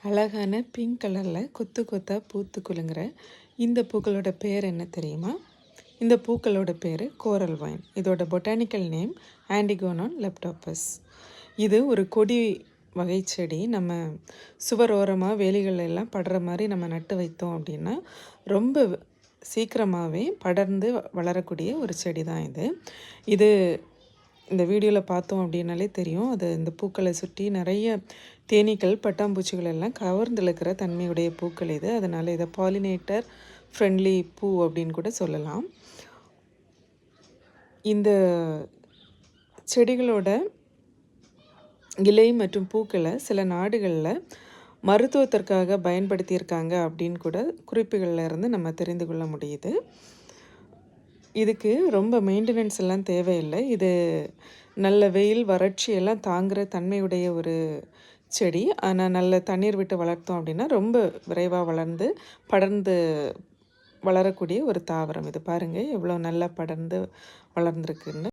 அழகான பிங்க் கலரில் கொத்து கொத்தாக பூத்து குலுங்குற இந்த பூக்களோட பேர் என்ன தெரியுமா? இந்த பூக்களோட பேர் கோரல் வைன். இதோட பொட்டானிக்கல் நேம் ஆண்டிகோனான் லெப்டோபஸ். இது ஒரு கொடி வகை செடி. நம்ம சுவரோரமாக வேலிகள் எல்லாம் படுற மாதிரி நம்ம நட்டு வைத்தோம் அப்படின்னா ரொம்ப சீக்கிரமாகவே படர்ந்து வளரக்கூடிய ஒரு செடி தான் இது. இது இந்த வீடியோவில் பார்த்தோம் அப்படின்னாலே தெரியும். அது இந்த பூக்களை சுற்றி நிறைய தேனீக்கள் பட்டாம்பூச்சிகள் எல்லாம் கவர்ந்து இழுக்கிற தன்மையுடைய பூக்கள் இது. அதனால் இதை பாலினேட்டர் ஃப்ரெண்ட்லி பூ அப்படின்னு கூட சொல்லலாம். இந்த செடிகளோட இலை மற்றும் பூக்களை சில நாடுகளில் மருத்துவத்திற்காக பயன்படுத்தியிருக்காங்க அப்படின்னு கூட குறிப்புகளில் இருந்து நம்ம தெரிந்து கொள்ள முடியுது. இதுக்கு ரொம்ப மெயின்டெனன்ஸ் எல்லாம் தேவையில்லை. இது நல்ல வெயில் வறட்சி எல்லாம் தாங்குகிற தன்மையுடைய ஒரு செடி. ஆனால் நல்ல தண்ணீர் விட்டு வளர்த்தோம் அப்படின்னா ரொம்ப விரைவாக வளர்ந்து படர்ந்து வளரக்கூடிய ஒரு தாவரம் இது. பாருங்கள் எவ்வளோ நல்லா படர்ந்து வளர்ந்துருக்குன்னு.